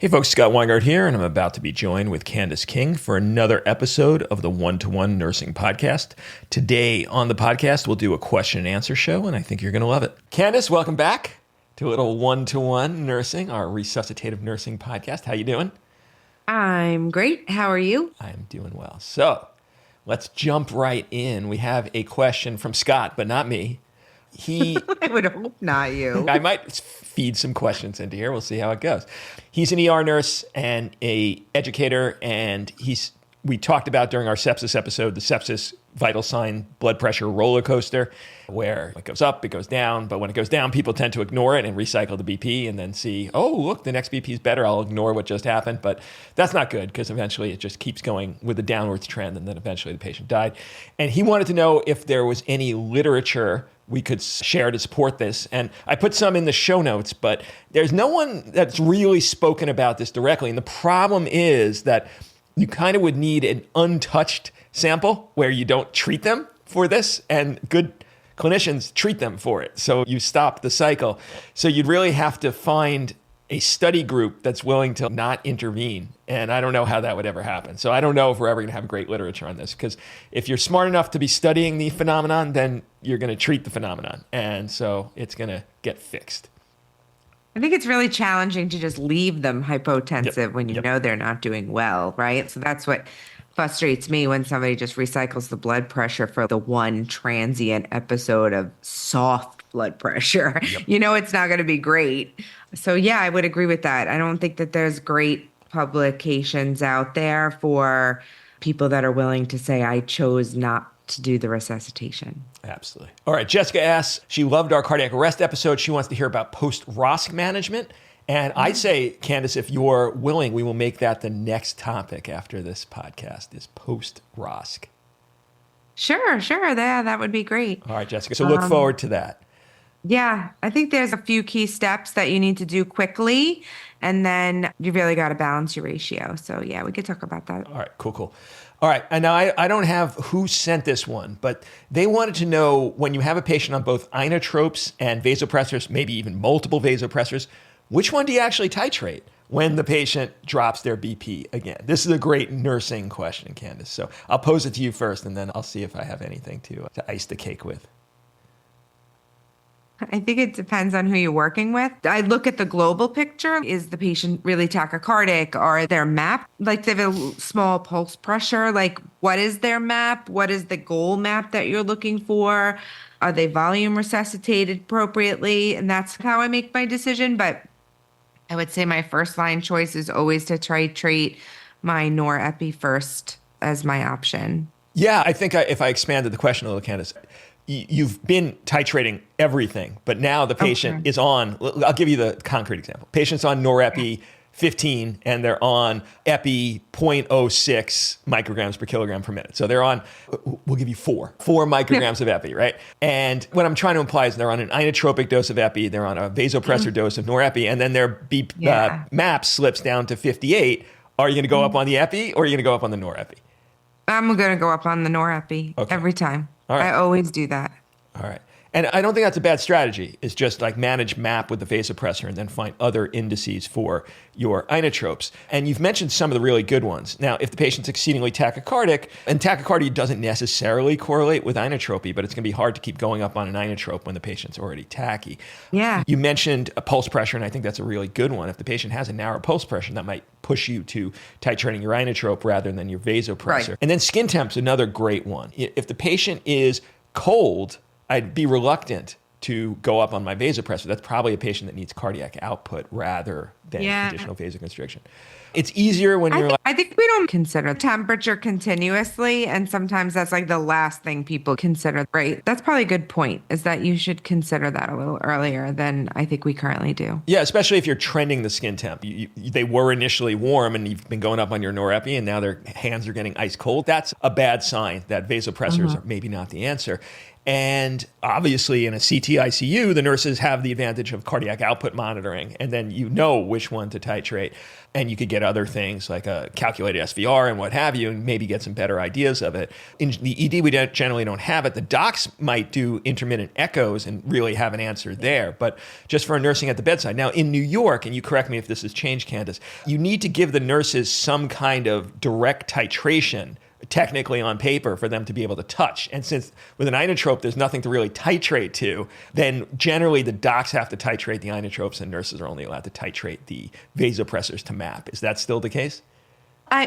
Hey folks, Scott Weingart here, and I'm about to be joined with Candace King for another episode of the One-to-One Nursing Podcast. Today on the podcast, we'll do a question and answer show, and I think you're going to love it. Candace, welcome back to a little One-to-One Nursing, our resuscitative nursing podcast. How you doing? I'm great. How are you? I'm doing well. So let's jump right in. We have a question from Scott, but not me. I would hope not you. I might feed some questions into here. We'll see how it goes. He's an ER nurse and a educator, and we talked about during our sepsis episode, the sepsis vital sign blood pressure roller coaster, where it goes up, it goes down, but when it goes down, people tend to ignore it and recycle the BP and then see, oh, look, the next BP is better. I'll ignore what just happened. But that's not good because eventually it just keeps going with a downwards trend, and then eventually the patient died. And he wanted to know if there was any literature we could share to support this. And I put some in the show notes, but there's no one that's really spoken about this directly. And the problem is that you kind of would need an untouched sample where you don't treat them for this, and good clinicians treat them for it. So you stop the cycle. So you'd really have to find a study group that's willing to not intervene. And I don't know how that would ever happen. So I don't know if we're ever going to have great literature on this, because if you're smart enough to be studying the phenomenon, then you're going to treat the phenomenon. And so it's going to get fixed. I think it's really challenging to just leave them hypotensive when you know they're not doing well, right? So that's what frustrates me when somebody just recycles the blood pressure for the one transient episode of soft blood pressure. You know it's not going to be great. So yeah, I would agree with that. I don't think that there's great publications out there for people that are willing to say, I chose not to do the resuscitation. Absolutely. All right. Jessica asks, she loved our cardiac arrest episode. She wants to hear about post-ROSC management. And I say, Candace, if you're willing, we will make that the next topic after this podcast is post-ROSC. Sure. Yeah, that would be great. All right, Jessica. So look forward to that. Yeah, I think there's a few key steps that you need to do quickly, and then you really got to balance your ratio. So yeah, we could talk about that. All right, cool. All right, and now I don't have who sent this one, but they wanted to know, when you have a patient on both inotropes and vasopressors, maybe even multiple vasopressors, which one do you actually titrate when the patient drops their BP again? This is a great nursing question, Candace. So I'll pose it to you first, and then I'll see if I have anything to ice the cake with. I think it depends on who you're working with. I look at the global picture. Is the patient really tachycardic? Or their MAP, like they have a small pulse pressure? Like, what is their MAP? What is the goal MAP that you're looking for? Are they volume resuscitated appropriately? And that's how I make my decision. But I would say my first line choice is always to titrate my norepi first as my option. Yeah, I think if I expanded the question a little, Candace, you've been titrating everything, but now the patient is on, I'll give you the concrete example. Patient's on norepi 15 and they're on epi 0.06 micrograms per kilogram per minute. So they're on, we'll give you four micrograms of epi, right? And what I'm trying to imply is they're on an inotropic dose of epi, they're on a vasopressor dose of norepi, and then their MAP slips down to 58. Are you going to go up on the epi, or are you going to go up on the norepi? I'm going to go up on the norepi every time. All right. I always do that. All right. And I don't think that's a bad strategy. It's just like manage MAP with the vasopressor and then find other indices for your inotropes. And you've mentioned some of the really good ones. Now, if the patient's exceedingly tachycardic, and tachycardia doesn't necessarily correlate with inotropy, but it's going to be hard to keep going up on an inotrope when the patient's already tachy. Yeah. You mentioned a pulse pressure, and I think that's a really good one. If the patient has a narrow pulse pressure, that might push you to titrating your inotrope rather than your vasopressor. Right. And then skin temp's another great one. If the patient is cold, I'd be reluctant to go up on my vasopressor. That's probably a patient that needs cardiac output rather than additional vasoconstriction. It's easier when you're I think we don't consider temperature continuously, and sometimes that's like the last thing people consider, right? That's probably a good point, is that you should consider that a little earlier than I think we currently do. Yeah, especially if you're trending the skin temp. They were initially warm and you've been going up on your norepi and now their hands are getting ice cold. That's a bad sign that vasopressors are maybe not the answer. And obviously in a CT ICU, the nurses have the advantage of cardiac output monitoring, and then you know which one to titrate. And you could get other things like a calculated SVR and what have you, and maybe get some better ideas of it. In the ED, we generally don't have it. The docs might do intermittent echoes and really have an answer there, but just for nursing at the bedside. Now, in New York, and you correct me if this has changed, Candace, you need to give the nurses some kind of direct titration technically on paper for them to be able to touch. And since with an inotrope, there's nothing to really titrate to, then generally the docs have to titrate the inotropes and nurses are only allowed to titrate the vasopressors to MAP. Is that still the case?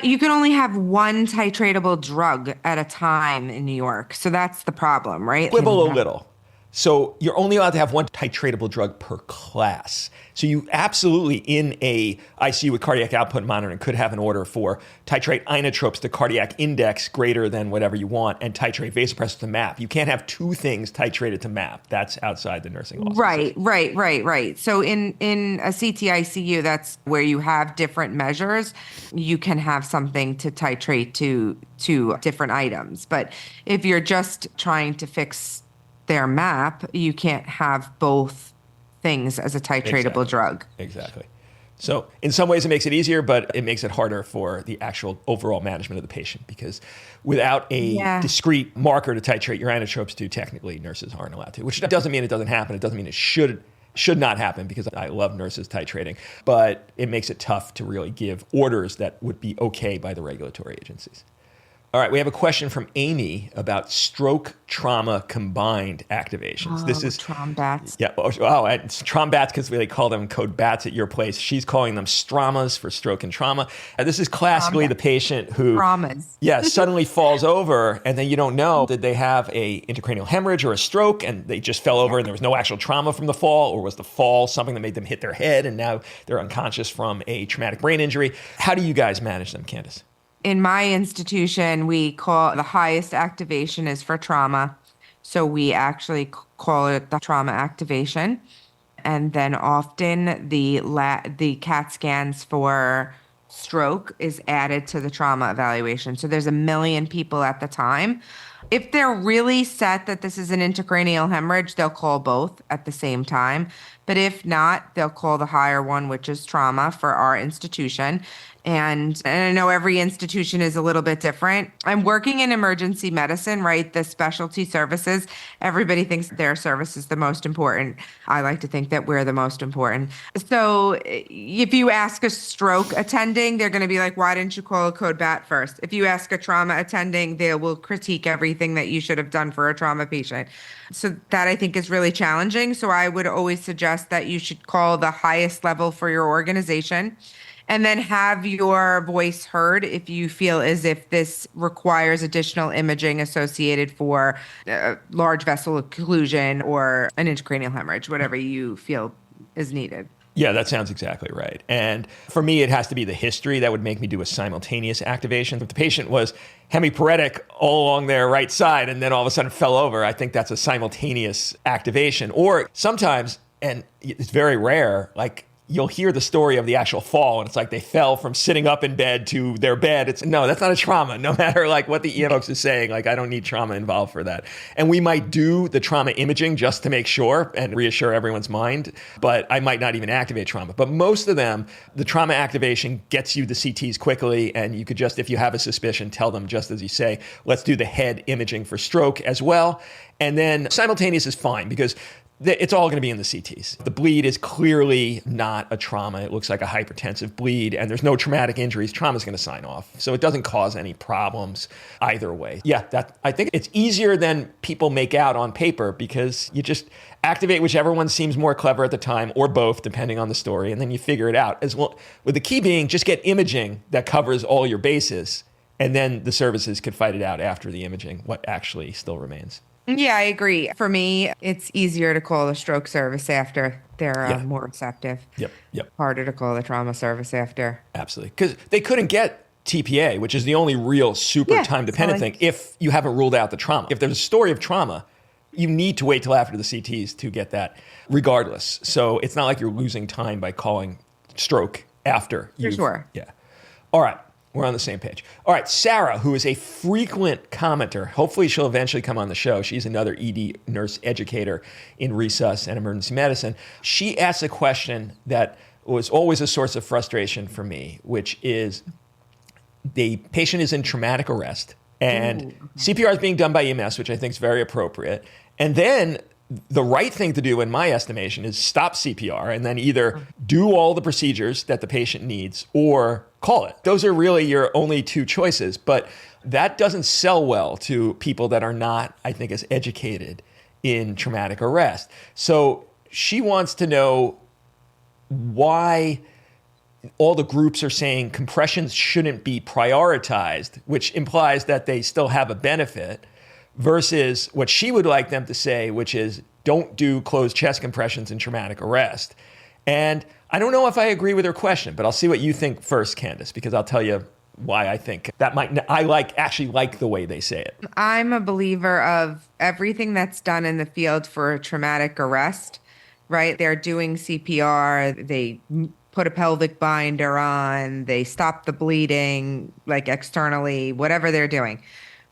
You can only have one titratable drug at a time in New York. So that's the problem, right? Quibble a little. So you're only allowed to have one titratable drug per class. So you absolutely, in a ICU with cardiac output monitoring, could have an order for titrate inotropes to cardiac index greater than whatever you want and titrate vasopressors to MAP. You can't have two things titrated to MAP. That's outside the nursing office. Right. So in a CT ICU, that's where you have different measures. You can have something to titrate to different items. But if you're just trying to fix their MAP, you can't have both things as a titratable drug. Exactly. So in some ways it makes it easier, but it makes it harder for the actual overall management of the patient because without a discrete marker to titrate your inotropes to, technically nurses aren't allowed to, which doesn't mean it doesn't happen. It doesn't mean it should not happen because I love nurses titrating, but it makes it tough to really give orders that would be okay by the regulatory agencies. All right, we have a question from Amy about stroke trauma combined activations. This is Trombats. Yeah. Oh, it's Trombats because they call them code bats at your place. She's calling them stramas for stroke and trauma. And this is classically the patient who suddenly falls over, and then you don't know, did they have a intracranial hemorrhage or a stroke, and they just fell over and there was no actual trauma from the fall, or was the fall something that made them hit their head and now they're unconscious from a traumatic brain injury? How do you guys manage them, Candace? In my institution, we call the highest activation is for trauma. So we actually call it the trauma activation. And then often the CAT scans for stroke is added to the trauma evaluation. So there's 1 million people at the time. If they're really set that this is an intracranial hemorrhage, they'll call both at the same time. But if not, they'll call the higher one, which is trauma for our institution. And I know every institution is a little bit different. I'm working in emergency medicine, right? The specialty services, everybody thinks their service is the most important. I like to think that we're the most important. So if you ask a stroke attending, they're going to be like, why didn't you call a code BAT first? If you ask a trauma attending, they will critique everything that you should have done for a trauma patient. So that I think is really challenging. So I would always suggest that you should call the highest level for your organization. And then have your voice heard if you feel as if this requires additional imaging associated for large vessel occlusion or an intracranial hemorrhage, whatever you feel is needed. Yeah, that sounds exactly right. And for me, it has to be the history that would make me do a simultaneous activation. If the patient was hemiparetic all along their right side and then all of a sudden fell over, I think that's a simultaneous activation. Or sometimes, and it's very rare, like you'll hear the story of the actual fall and it's like they fell from sitting up in bed to their bed. No, that's not a trauma. No matter like what the EM folks is saying, like I don't need trauma involved for that. And we might do the trauma imaging just to make sure and reassure everyone's mind, but I might not even activate trauma. But most of them, the trauma activation gets you the CTs quickly, and you could just, if you have a suspicion, tell them just as you say, let's do the head imaging for stroke as well. And then simultaneous is fine because it's all going to be in the CTs. The bleed is clearly not a trauma. It looks like a hypertensive bleed, and there's no traumatic injuries. Trauma's going to sign off. So it doesn't cause any problems either way. Yeah, I think it's easier than people make out on paper because you just activate whichever one seems more clever at the time, or both, depending on the story, and then you figure it out. As well, with the key being just get imaging that covers all your bases, and then the services could fight it out after the imaging, what actually still remains. Yeah, I agree. For me, it's easier to call the stroke service after they're more receptive. Yep. Harder to call the trauma service after. Absolutely. Because they couldn't get TPA, which is the only real super time-dependent thing, if you haven't ruled out the trauma. If there's a story of trauma, you need to wait till after the CTs to get that regardless. So it's not like you're losing time by calling stroke after you. For sure. Yeah. All right. We're on the same page. All right, Sarah, who is a frequent commenter, hopefully she'll eventually come on the show. She's another ED nurse educator in resus and emergency medicine. She asked a question that was always a source of frustration for me, which is the patient is in traumatic arrest and CPR is being done by EMS, which I think is very appropriate. And then the right thing to do, in my estimation, is stop CPR and then either do all the procedures that the patient needs or call it. Those are really your only two choices. But that doesn't sell well to people that are not, I think, as educated in traumatic arrest. So she wants to know why all the groups are saying compressions shouldn't be prioritized, which implies that they still have a benefit, versus what she would like them to say, which is don't do closed chest compressions in traumatic arrest. And I don't know if I agree with her question, but I'll see what you think first, Candace, because I'll tell you why I think that actually like the way they say it. I'm a believer of everything that's done in the field for a traumatic arrest, right? They're doing CPR, they put a pelvic binder on, they stop the bleeding, like externally, whatever they're doing.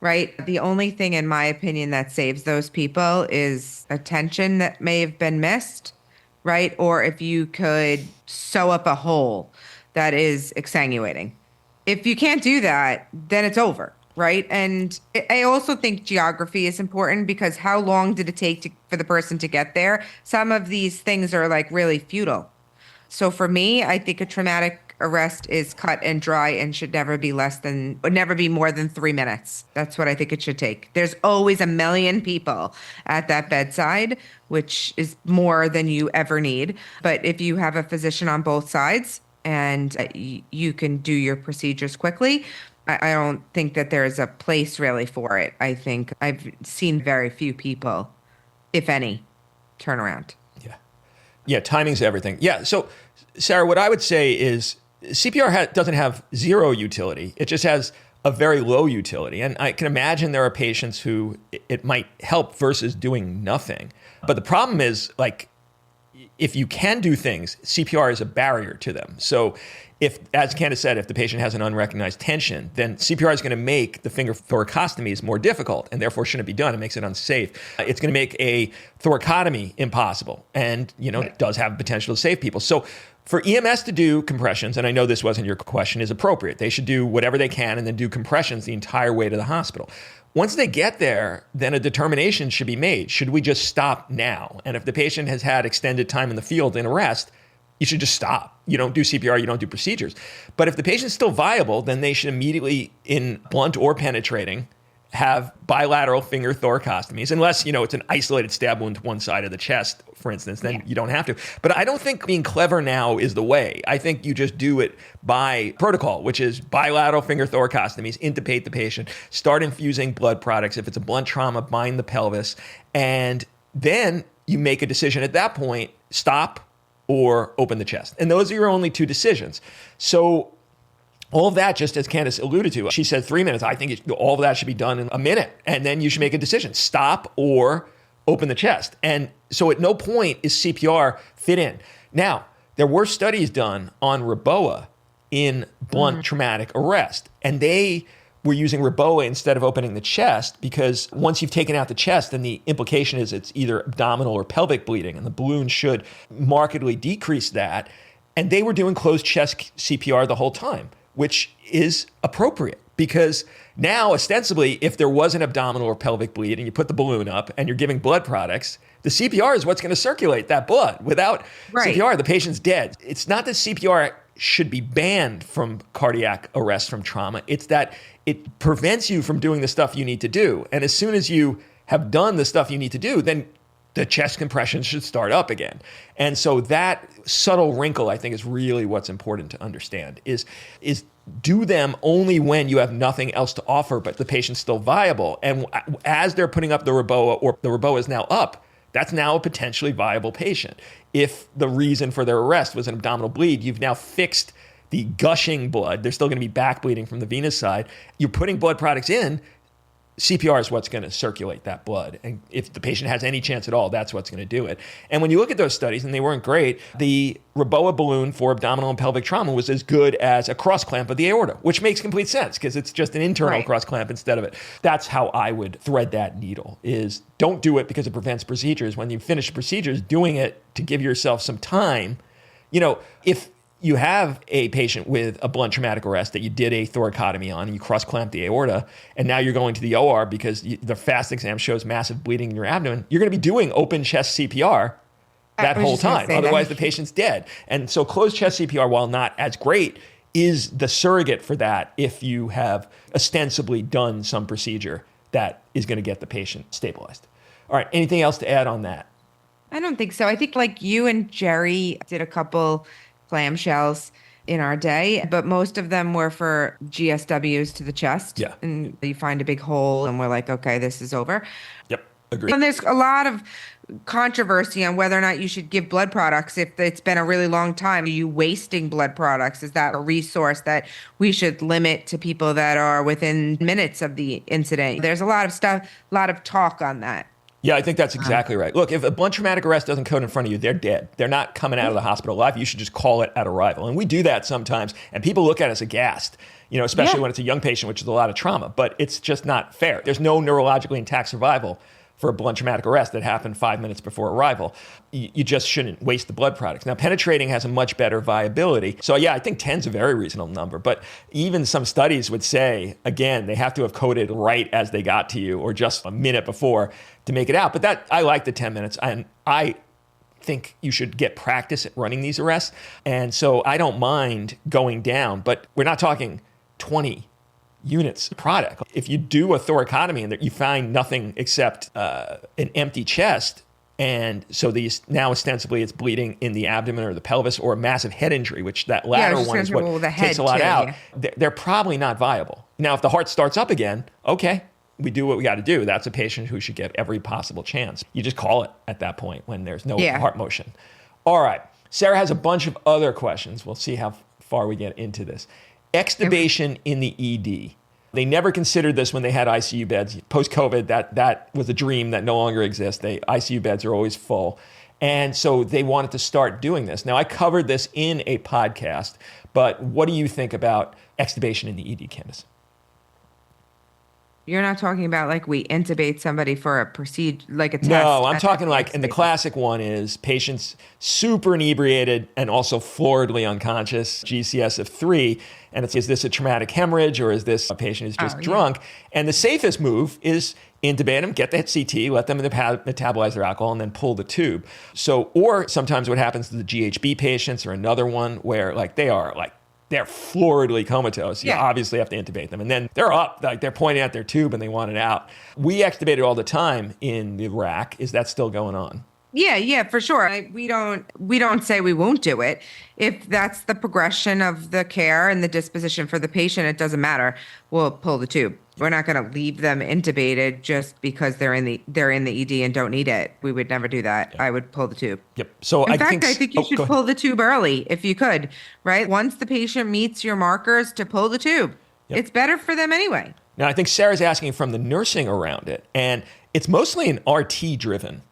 Right. The only thing, in my opinion, that saves those people is attention that may have been missed. Right. Or if you could sew up a hole that is exsanguinating. If you can't do that, then it's over. Right. And I also think geography is important, because how long did it take for the person to get there? Some of these things are like really futile. So for me, I think a traumatic arrest is cut and dry and should never be more than 3 minutes. That's what I think it should take. There's always a million people at that bedside, which is more than you ever need. But if you have a physician on both sides and you can do your procedures quickly, I don't think that there's a place really for it. I think I've seen very few people, if any, turn around. Yeah, timing's everything. Yeah, so Sarah, what I would say is CPR doesn't have zero utility. It just has a very low utility. And I can imagine there are patients who it might help versus doing nothing. But the problem is, like, if you can do things, CPR is a barrier to them. So if, as Candace said, if the patient has an unrecognized tension, then CPR is going to make the finger thoracostomies more difficult and therefore shouldn't be done. It makes it unsafe. It's going to make a thoracotomy impossible and, it does have potential to save people. So for EMS to do compressions, and I know this wasn't your question, is appropriate. They should do whatever they can and then do compressions the entire way to the hospital. Once they get there, then a determination should be made. Should we just stop now? And if the patient has had extended time in the field in arrest, you should just stop. You don't do CPR, you don't do procedures. But if the patient's still viable, then they should immediately, in blunt or penetrating, have bilateral finger thoracostomies, unless, it's an isolated stab wound to one side of the chest, for instance, then you don't have to. But I don't think being clever now is the way. I think you just do it by protocol, which is bilateral finger thoracostomies, intubate the patient, start infusing blood products. If it's a blunt trauma, bind the pelvis. And then you make a decision at that point, stop or open the chest. And those are your only two decisions. So all of that, just as Candace alluded to, she said 3 minutes. I think all of that should be done in a minute. And then you should make a decision, stop or open the chest. And so at no point is CPR fit in. Now, there were studies done on Reboa in blunt traumatic arrest. And they were using Reboa instead of opening the chest, because once you've taken out the chest, then the implication is it's either abdominal or pelvic bleeding. And the balloon should markedly decrease that. And they were doing closed chest CPR the whole time, which is appropriate, because now ostensibly, if there was an abdominal or pelvic bleed and you put the balloon up and you're giving blood products, the CPR is what's going to circulate that blood. Without CPR, the patient's dead. It's not that CPR should be banned from cardiac arrest from trauma. It's that it prevents you from doing the stuff you need to do. And as soon as you have done the stuff you need to do, then the chest compression should start up again. And so that subtle wrinkle, I think, is really what's important to understand, is do them only when you have nothing else to offer, but the patient's still viable. And as they're putting up the Reboa, or the Reboa is now up, that's now a potentially viable patient. If the reason for their arrest was an abdominal bleed, you've now fixed the gushing blood. There's still going to be back bleeding from the venous side. You're putting blood products in. CPR is what's going to circulate that blood. And if the patient has any chance at all, that's what's going to do it. And when you look at those studies, and they weren't great, the Reboa balloon for abdominal and pelvic trauma was as good as a cross clamp of the aorta, which makes complete sense because it's just an internal cross clamp instead of it. That's how I would thread that needle, is don't do it because it prevents procedures. When you finish procedures, doing it to give yourself some time. If you have a patient with a blunt traumatic arrest that you did a thoracotomy on and you cross-clamp the aorta, and now you're going to the OR because the FAST exam shows massive bleeding in your abdomen, you're going to be doing open chest CPR that whole time. Otherwise, the patient's dead. And so closed chest CPR, while not as great, is the surrogate for that if you have ostensibly done some procedure that is going to get the patient stabilized. All right, anything else to add on that? I don't think so. I think like you and Jerry did a couple clamshells in our day, but most of them were for GSWs to the chest. Yeah. And you find a big hole and we're like, okay, this is over. Yep, agreed. And there's a lot of controversy on whether or not you should give blood products if it's been a really long time. Are you wasting blood products? Is that a resource that we should limit to people that are within minutes of the incident? There's a lot of stuff, a lot of talk on that. Yeah, I think that's exactly right. Look, if a blunt traumatic arrest doesn't code in front of you, they're dead. They're not coming out of the hospital alive. You should just call it at arrival. And we do that sometimes, and people look at us aghast, especially when it's a young patient, which is a lot of trauma. But it's just not fair. There's no neurologically intact survival for a blunt traumatic arrest that happened 5 minutes before arrival. You just shouldn't waste the blood products. Now, penetrating has a much better viability. So yeah, I think 10's a very reasonable number. But even some studies would say, again, they have to have coded right as they got to you or just a minute before to make it out. But I like the 10 minutes. And I think you should get practice at running these arrests. And so I don't mind going down, but we're not talking 20 units product. If you do a thoracotomy and you find nothing except an empty chest, and so these now ostensibly it's bleeding in the abdomen or the pelvis, or a massive head injury, which that latter one is what takes a lot out. Yeah. They're probably not viable. Now, if the heart starts up again, okay, we do what we got to do. That's a patient who should get every possible chance. You just call it at that point when there's no heart motion. All right. Sarah has a bunch of other questions. We'll see how far we get into this. Extubation in the ED. They never considered this when they had ICU beds. Post-COVID, that was a dream that no longer exists. ICU beds are always full. And so they wanted to start doing this. Now, I covered this in a podcast, but what do you think about extubation in the ED, Candace? You're not talking about like we intubate somebody for a procedure, like a test. No, I'm talking like, and the classic one is patients super inebriated and also floridly unconscious, GCS of 3. And it's, is this a traumatic hemorrhage or is this a patient who's just drunk? Yeah. And the safest move is intubate them, get that CT, let them metabolize their alcohol, and then pull the tube. So, or sometimes what happens to the GHB patients, or another one where like they're floridly comatose. You obviously have to intubate them. And then they're up, like they're pointing at their tube and they want it out. We extubate it all the time in the RAC. Is that still going on? Yeah, for sure. We don't say we won't do it. If that's the progression of the care and the disposition for the patient, it doesn't matter. We'll pull the tube. We're not going to leave them intubated just because they're in the ED and don't need it. We would never do that. Yep. I would pull the tube. Yep. So I think you should pull the tube early if you could, right? Once the patient meets your markers, to pull the tube. Yep. It's better for them anyway. Now, I think Sarah's asking from the nursing around it, and it's mostly an RT-driven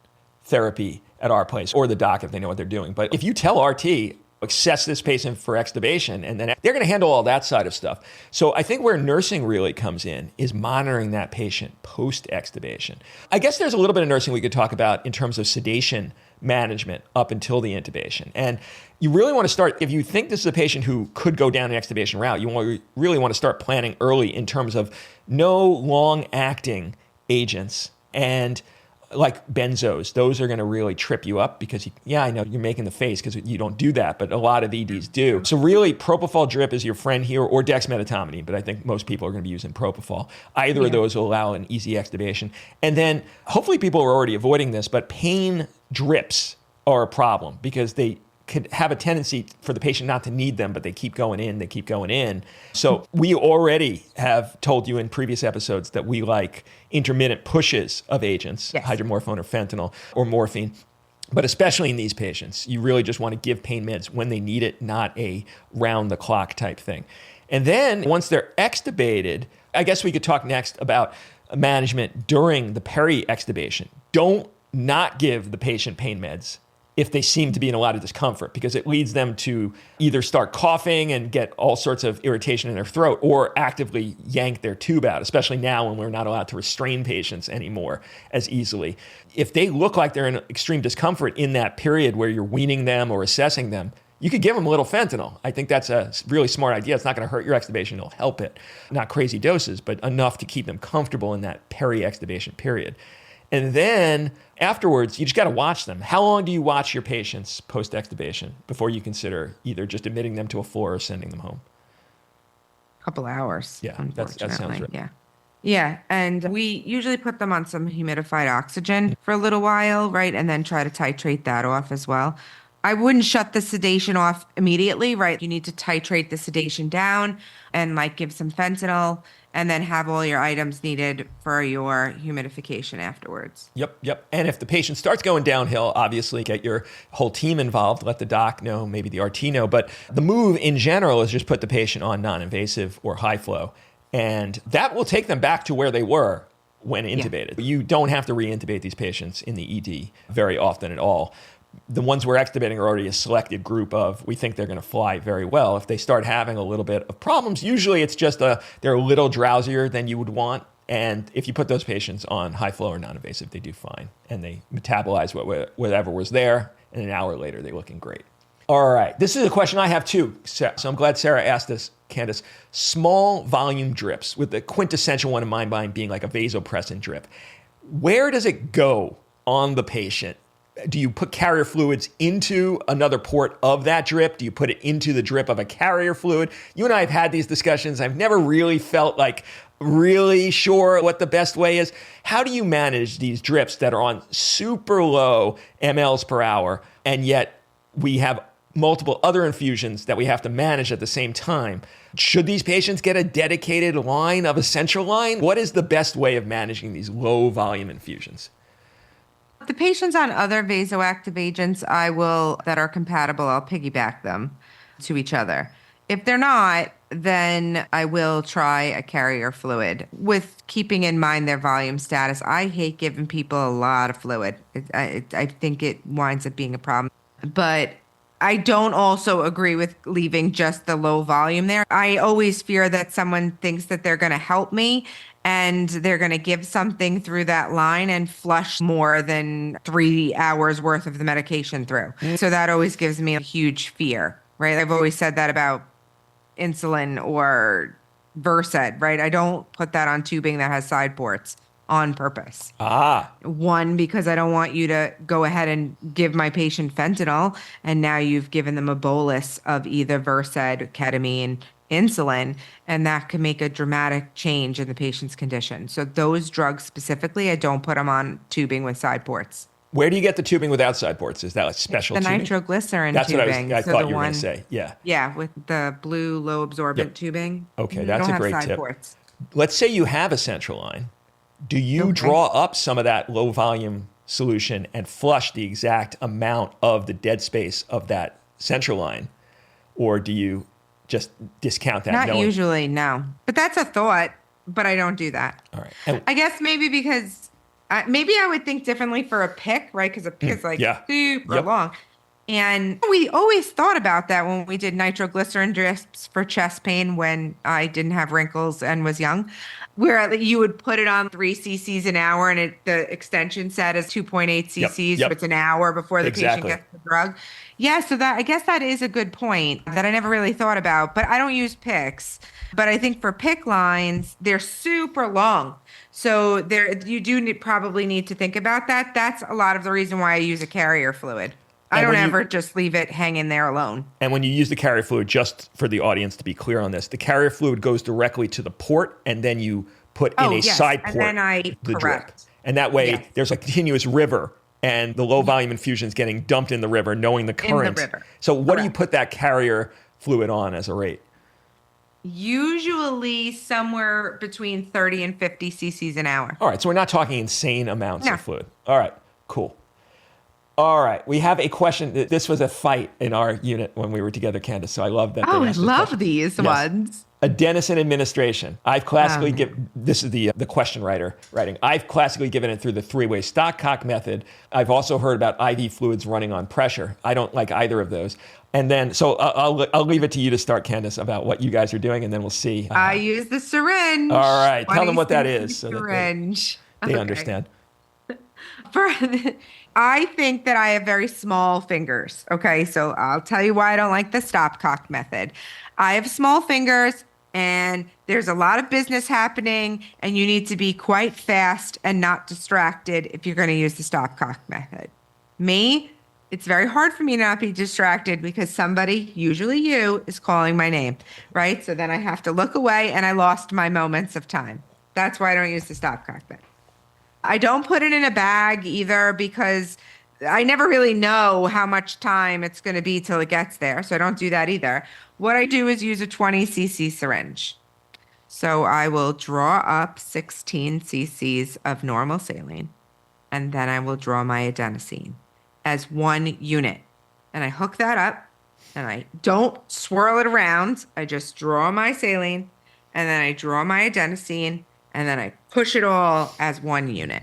therapy at our place, or the doc if they know what they're doing. But if you tell RT, assess this patient for extubation, and then they're going to handle all that side of stuff. So I think where nursing really comes in is monitoring that patient post-extubation. I guess there's a little bit of nursing we could talk about in terms of sedation management up until the intubation. And you really want to start, if you think this is a patient who could go down an extubation route, you really want to start planning early in terms of no long-acting agents and like benzos. Those are going to really trip you up because, I know you're making the face because you don't do that, but a lot of EDs do. So really, propofol drip is your friend here, or dexmedetomidine, but I think most people are going to be using propofol. Either of those will allow an easy extubation. And then hopefully people are already avoiding this, but pain drips are a problem because they could have a tendency for the patient not to need them, but they keep going in. So we already have told you in previous episodes that we like intermittent pushes of agents, hydromorphone or fentanyl or morphine. But especially in these patients, you really just want to give pain meds when they need it, not a round-the-clock type thing. And then once they're extubated, I guess we could talk next about management during the peri-extubation. Don't not give the patient pain meds if they seem to be in a lot of discomfort, because it leads them to either start coughing and get all sorts of irritation in their throat or actively yank their tube out, especially now when we're not allowed to restrain patients anymore as easily. If they look like they're in extreme discomfort in that period where you're weaning them or assessing them, you could give them a little fentanyl. I think that's a really smart idea. It's not going to hurt your extubation. It'll help it. Not crazy doses, but enough to keep them comfortable in that peri-extubation period. And then afterwards, you just got to watch them. How long do you watch your patients post-extubation before you consider either just admitting them to a floor or sending them home? A couple hours. Yeah, that sounds right. Yeah. Yeah. And we usually put them on some humidified oxygen for a little while, right? And then try to titrate that off as well. I wouldn't shut the sedation off immediately, right? You need to titrate the sedation down and like give some fentanyl and then have all your items needed for your humidification afterwards. Yep. And if the patient starts going downhill, obviously get your whole team involved, let the doc know, maybe the RT know. But the move in general is just put the patient on non-invasive or high flow. And that will take them back to where they were when intubated. Yeah. You don't have to re-intubate these patients in the ED very often at all. The ones we're extubating are already a selected group of, we think they're going to fly very well. If they start having a little bit of problems, usually it's just they're a little drowsier than you would want. And if you put those patients on high flow or non-invasive, they do fine. And they metabolize whatever was there. And an hour later, they're looking great. All right. This is a question I have too. So I'm glad Sarah asked this, Candace. Small volume drips, with the quintessential one in my mind being like a vasopressin drip. Where does it go on the patient? Do you put carrier fluids into another port of that drip? Do you put it into the drip of a carrier fluid? You and I have had these discussions. I've never really felt like really sure what the best way is. How do you manage these drips that are on super low mLs per hour, and yet we have multiple other infusions that we have to manage at the same time? Should these patients get a dedicated line of a central line? What is the best way of managing these low volume infusions? The patients on other vasoactive agents, that are compatible, I'll piggyback them to each other. If they're not, then I will try a carrier fluid with keeping in mind their volume status. I hate giving people a lot of fluid. I think it winds up being a problem. But I don't also agree with leaving just the low volume there. I always fear that someone thinks that they're going to help me and they're going to give something through that line and flush more than 3 hours worth of the medication through. So that always gives me a huge fear, right? I've always said that about insulin or Versed, right? I don't put that on tubing that has side ports on purpose. One, because I don't want you to go ahead and give my patient fentanyl, and now you've given them a bolus of either Versed, ketamine, insulin, and that can make a dramatic change in the patient's condition. So those drugs specifically, I don't put them on tubing with side ports. Where do you get the tubing with outside ports? Is that like special the tubing? Nitroglycerin That's tubing. That's what I thought you were going to say. Yeah. Yeah, with the blue low absorbent tubing. Okay, that's a great tip. Ports. Let's say you have a central line. Do you draw up some of that low volume solution and flush the exact amount of the dead space of that central line? Or do you just discount that? Not usually, no. But that's a thought, but I don't do that. All right. I guess maybe because maybe I would think differently for a PIC, right? Because a PIC is like super long. And we always thought about that when we did nitroglycerin drips for chest pain when I didn't have wrinkles and was young, where you would put it on 3 cc's an hour and the extension set is 2.8 cc's, so it's an hour before the patient gets the drug. Yeah, so that I guess that is a good point that I never really thought about, but I don't use PICs. But I think for PIC lines, they're super long. So you do probably need to think about that. That's a lot of the reason why I use a carrier fluid. I don't ever just leave it hanging there alone. And when you use the carrier fluid, just for the audience to be clear on this, the carrier fluid goes directly to the port, and then you put in a side port and then the drip. And that way, there's a continuous river, and the low volume infusion is getting dumped in the river, knowing the current. In the river. So what do you put that carrier fluid on as a rate? Usually somewhere between 30 and 50 cc's an hour. All right, so we're not talking insane amounts of fluid. All right, cool. All right. We have a question. This was a fight in our unit when we were together, Candace. So I love that. Oh, they I asked this love question. these Yes. ones. Adenosine administration. I've classically given, this is the question writer writing. I've classically given it through the three-way stopcock method. I've also heard about IV fluids running on pressure. I don't like either of those. And then, so I'll leave it to you to start, Candace, about what you guys are doing, and then we'll see. I use the syringe. All right. Tell them what that 20 is so that syringe. they Okay. understand. I think that I have very small fingers. Okay, so I'll tell you why I don't like the stopcock method. I have small fingers, and there's a lot of business happening, and you need to be quite fast and not distracted if you're going to use the stopcock method. Me, it's very hard for me to not be distracted because somebody, usually you, is calling my name, right? So then I have to look away, and I lost my moments of time. That's why I don't use the stopcock method. I don't put it in a bag either because I never really know how much time it's going to be till it gets there. So I don't do that either. What I do is use a 20 cc syringe. So I will draw up 16 cc's of normal saline, and then I will draw my adenosine as one unit. And I hook that up, and I don't swirl it around. I just draw my saline, and then I draw my adenosine, and then I push it all as one unit.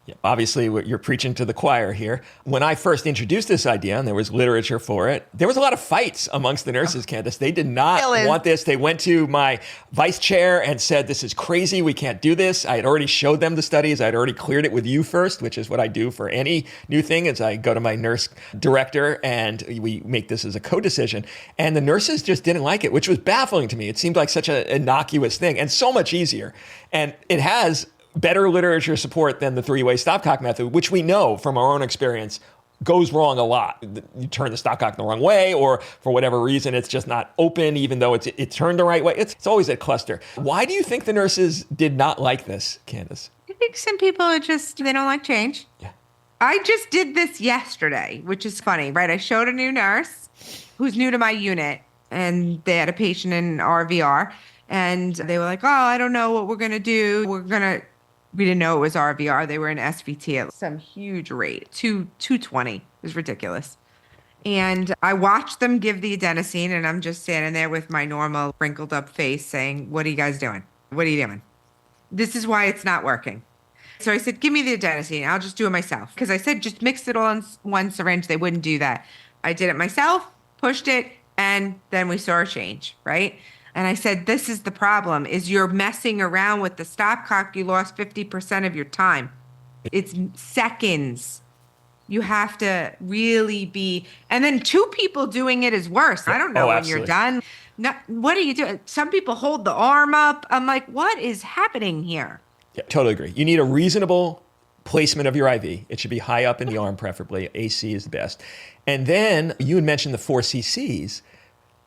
Yeah, obviously, you're preaching to the choir here. When I first introduced this idea, and there was literature for it, there was a lot of fights amongst the nurses, Candace. They did not want this. They went to my vice chair and said, this is crazy. We can't do this. I had already showed them the studies. I had already cleared it with you first, which is what I do for any new thing, is I go to my nurse director, and we make this as a co-decision. And the nurses just didn't like it, which was baffling to me. It seemed like such an innocuous thing and so much easier. And it has better literature support than the three-way stopcock method, which we know from our own experience goes wrong a lot. You turn the stopcock the wrong way, or for whatever reason, it's just not open, even though it's turned the right way. It's always a cluster. Why do you think the nurses did not like this, Candace? I think some people are just, they don't like change. Yeah. I just did this yesterday, which is funny, right? I showed a new nurse who's new to my unit, and they had a patient in RVR, and they were like, oh, I don't know what we're going to do. We didn't know it was RVR. They were in SVT at some huge rate, 220. It was ridiculous. And I watched them give the adenosine, and I'm just standing there with my normal wrinkled up face saying, what are you guys doing? What are you doing? This is why it's not working. So I said, give me the adenosine. I'll just do it myself. Because I said, just mix it all in one syringe. They wouldn't do that. I did it myself, pushed it, and then we saw a change, right? And I said, this is the problem, is you're messing around with the stopcock. You lost 50% of your time. It's seconds. You have to really be, and then two people doing it is worse. I don't know when absolutely. you're done. What do you do? Some people hold the arm up. I'm like, what is happening here? Yeah, totally agree. You need a reasonable placement of your IV. It should be high up in the arm, preferably. AC is the best. And then you had mentioned the 4 cc's.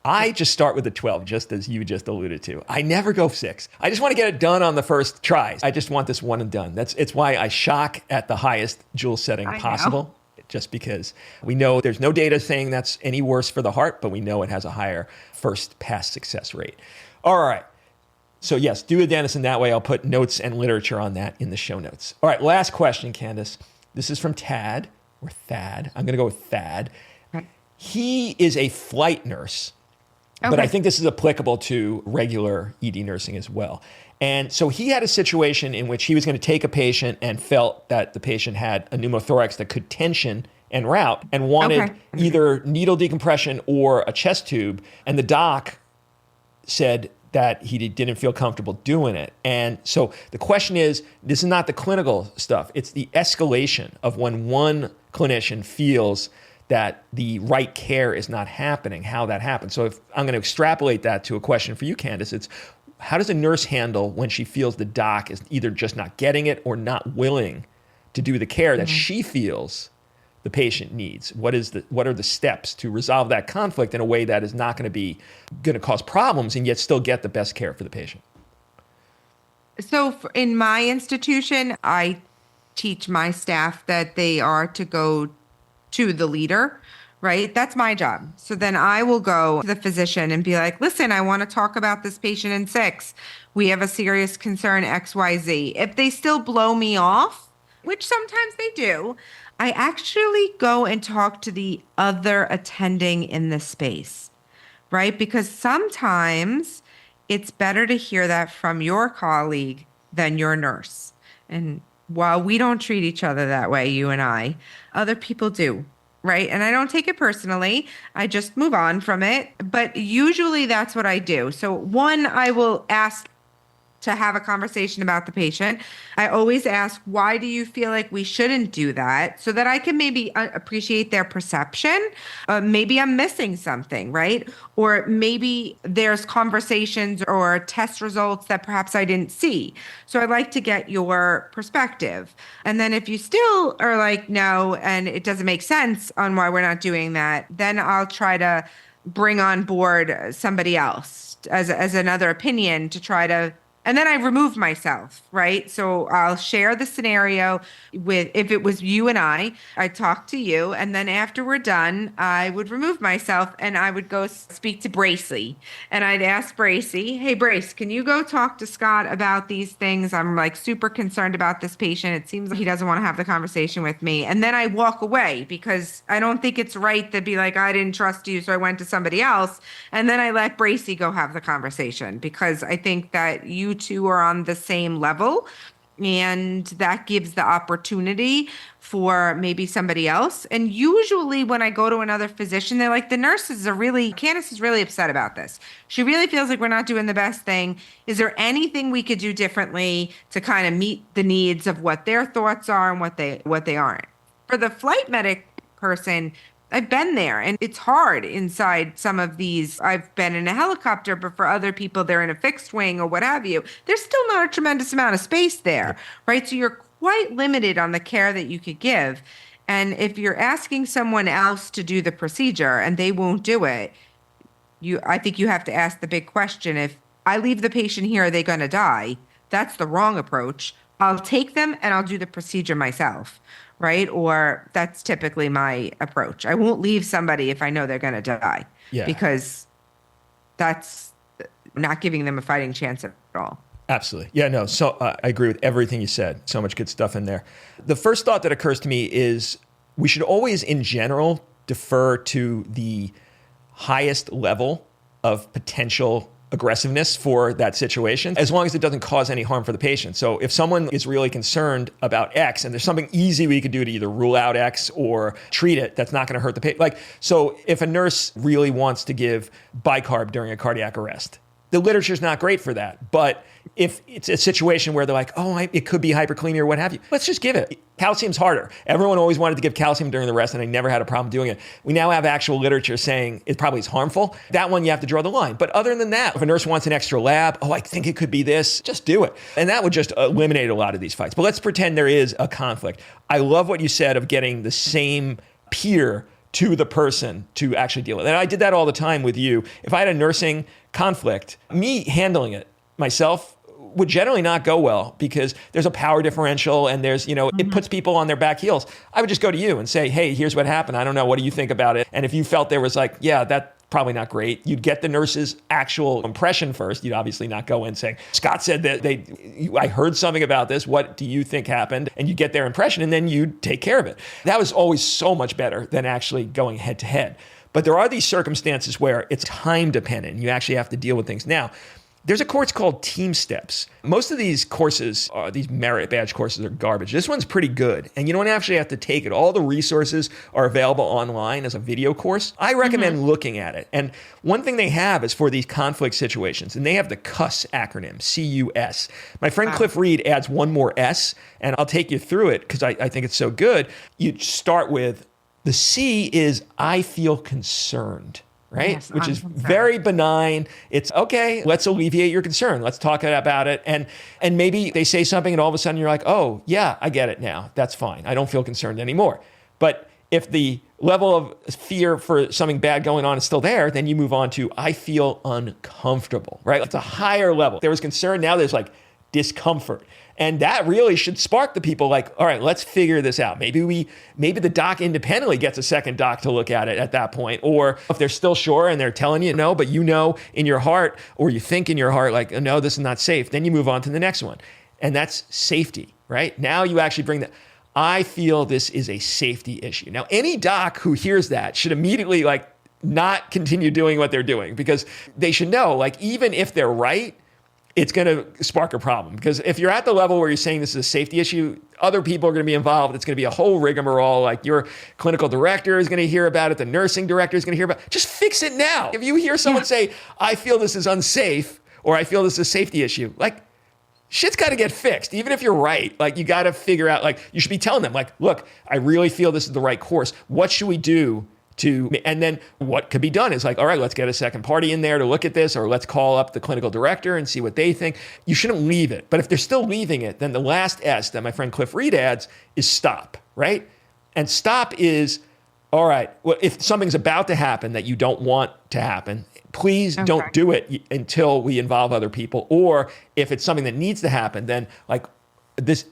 I just start with the 12, just as you just alluded to. I never go 6. I just want to get it done on the first try. I just want this one and done. It's why I shock at the highest joule setting possible, just because we know there's no data saying that's any worse for the heart, but we know it has a higher first pass success rate. All right. So yes, do adenosine that way. I'll put notes and literature on that in the show notes. All right, last question, Candace. This is from Tad, or Thad. I'm going to go with Thad. Okay. He is a flight nurse. Okay. But I think this is applicable to regular ED nursing as well. And so he had a situation in which he was going to take a patient and felt that the patient had a pneumothorax that could tension and route and wanted either needle decompression or a chest tube. And the doc said that he didn't feel comfortable doing it. And so the question is, this is not the clinical stuff. It's the escalation of when one clinician feels that the right care is not happening, how that happens. So if I'm going to extrapolate that to a question for you, Candace, it's how does a nurse handle when she feels the doc is either just not getting it or not willing to do the care that she feels the patient needs? What are the steps to resolve that conflict in a way that is not going to cause problems and yet still get the best care for the patient? So in my institution, I teach my staff that they are to go to the leader, right? That's my job. So then I will go to the physician and be like, listen, I want to talk about this patient in 6. We have a serious concern, XYZ. If they still blow me off, which sometimes they do, I actually go and talk to the other attending in the space, right? Because sometimes it's better to hear that from your colleague than your nurse. And while we don't treat each other that way, you and I, other people do, right? And I don't take it personally. I just move on from it. But usually that's what I do. So, one, I will ask to have a conversation about the patient. I always ask, why do you feel like we shouldn't do that? So that I can maybe appreciate their perception. Maybe I'm missing something, right? Or maybe there's conversations or test results that perhaps I didn't see. So I'd like to get your perspective. And then if you still are like, no, and it doesn't make sense on why we're not doing that, then I'll try to bring on board somebody else as another opinion to try to, and then I remove myself, right? So I'll share the scenario with, if it was you and I talk to you. And then after we're done, I would remove myself and I would go speak to Bracey. And I'd ask Bracey, hey, Brace, can you go talk to Scott about these things? I'm like super concerned about this patient. It seems like he doesn't want to have the conversation with me. And then I walk away because I don't think it's right to be like, I didn't trust you, so I went to somebody else. And then I let Bracey go have the conversation because I think that you two are on the same level, and that gives the opportunity for maybe somebody else. And usually when I go to another physician, they're like, Candace is really upset about this. She really feels like we're not doing the best thing. Is there anything we could do differently to kind of meet the needs of what their thoughts are and what they aren't? For the flight medic person, I've been there and it's hard inside some of these. I've been in a helicopter, but for other people, they're in a fixed wing or what have you. There's still not a tremendous amount of space there, right? So you're quite limited on the care that you could give. And if you're asking someone else to do the procedure and they won't do it, I think you have to ask the big question. If I leave the patient here, are they going to die? That's the wrong approach. I'll take them and I'll do the procedure myself. Right? Or that's typically my approach. I won't leave somebody if I know they're going to die because that's not giving them a fighting chance at all. Absolutely. Yeah, no. So I agree with everything you said. So much good stuff in there. The first thought that occurs to me is we should always, in general, defer to the highest level of potential aggressiveness for that situation, as long as it doesn't cause any harm for the patient. So if someone is really concerned about X and there's something easy we could do to either rule out X or treat it, that's not going to hurt the patient. So if a nurse really wants to give bicarb during a cardiac arrest, the literature's not great for that. But if it's a situation where they're like, it could be hyperkalemia or what have you, let's just give it. Calcium's harder. Everyone always wanted to give calcium during the rest, and I never had a problem doing it. We now have actual literature saying it probably is harmful. That one, you have to draw the line. But other than that, if a nurse wants an extra lab, I think it could be this, just do it. And that would just eliminate a lot of these fights. But let's pretend there is a conflict. I love what you said of getting the same peer to the person to actually deal with it. And I did that all the time with you. If I had a nursing conflict, me handling it myself would generally not go well because there's a power differential and there's, it puts people on their back heels. I would just go to you and say, hey, here's what happened. I don't know. What do you think about it? And if you felt there was that's probably not great, you'd get the nurse's actual impression first. You'd obviously not go in saying, Scott said that I heard something about this. What do you think happened? And you get their impression and then you take care of it. That was always so much better than actually going head to head. But there are these circumstances where it's time dependent and you actually have to deal with things. Now, there's a course called Team Steps. Most of these courses, these merit badge courses, are garbage. This one's pretty good, and you don't actually have to take it. All the resources are available online as a video course. I recommend looking at it. And one thing they have is for these conflict situations, and they have the CUS acronym, C-U-S. My friend Cliff Reed adds one more S, and I'll take you through it because I think it's so good. You start with, the C is I feel concerned. Right? Yes, which is very benign. It's okay, let's alleviate your concern. Let's talk about it. And maybe they say something and all of a sudden you're like, oh, yeah, I get it now. That's fine. I don't feel concerned anymore. But if the level of fear for something bad going on is still there, then you move on to I feel uncomfortable, right? It's a higher level. There was concern, now there's discomfort. And that really should spark the people all right, let's figure this out. Maybe the doc independently gets a second doc to look at it at that point. Or if they're still sure and they're telling you no, but in your heart, or you think in your heart, no, this is not safe, then you move on to the next one. And that's safety, right? Now you actually bring that. I feel this is a safety issue. Now, any doc who hears that should immediately not continue doing what they're doing, because they should know, even if they're right, it's going to spark a problem. Because if you're at the level where you're saying this is a safety issue, other people are going to be involved. It's going to be a whole rigmarole. Your clinical director is going to hear about it. The nursing director is going to hear about it. Just fix it now. If you hear someone say, I feel this is unsafe, or I feel this is a safety issue, shit's got to get fixed. Even if you're right, you got to figure out, you should be telling them, look, I really feel this is the right course. What should we do and then what could be done is all right, let's get a second party in there to look at this, or let's call up the clinical director and see what they think. You shouldn't leave it. But if they're still leaving it, then the last S that my friend Cliff Reed adds is stop, right? And stop is, all right, well, if something's about to happen that you don't want to happen, please don't do it until we involve other people. Or if it's something that needs to happen, then this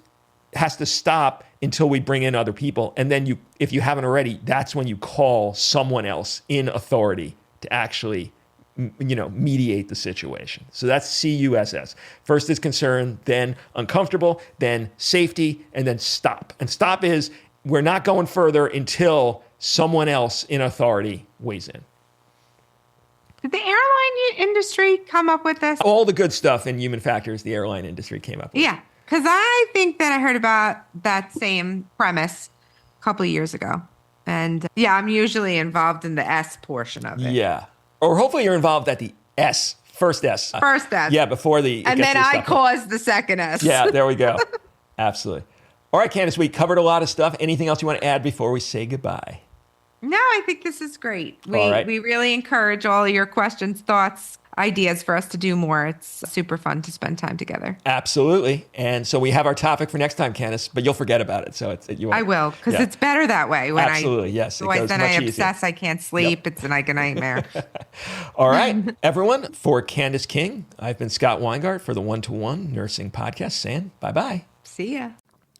has to stop until we bring in other people. And then if you haven't already, that's when you call someone else in authority to actually, mediate the situation. So that's CUSS. First is concern, then uncomfortable, then safety, and then stop. And stop is we're not going further until someone else in authority weighs in. Did the airline industry come up with this? All the good stuff in human factors, the airline industry came up with. Yeah. Because I think that I heard about that same premise a couple of years ago. And I'm usually involved in the S portion of it. Yeah. Or hopefully you're involved at the S, first S. First S. Yeah, before the... And then I caused the second S. Yeah, there we go. Absolutely. All right, Candace, we covered a lot of stuff. Anything else you want to add before we say goodbye? No, I think this is great. We really encourage all of your questions, thoughts, ideas for us to do more. It's super fun to spend time together. Absolutely. And so we have our topic for next time, Candace, but you'll forget about it. So I will, because it's better that way. Absolutely, yes. Then I obsess, I can't sleep. Yep. It's like a nightmare. All right, everyone. For Candace King, I've been Scott Weingart for the One-to-One Nursing Podcast, saying bye-bye. See ya.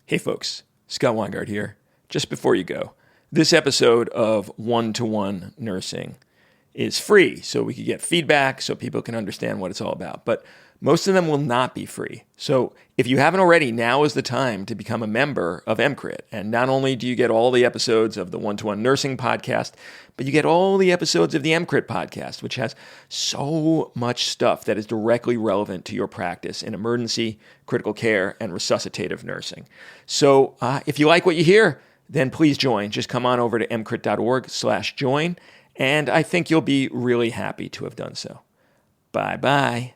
Hey, folks. Scott Weingart here. Just before you go, this episode of One-to-One Nursing is free, so we can get feedback, so people can understand what it's all about. But most of them will not be free. So if you haven't already, now is the time to become a member of EMCrit. And not only do you get all the episodes of the One-to-One Nursing Podcast, but you get all the episodes of the EMCrit Podcast, which has so much stuff that is directly relevant to your practice in emergency, critical care, and resuscitative nursing. So if you like what you hear, then please join. Just come on over to emcrit.org/join. And I think you'll be really happy to have done so. Bye-bye.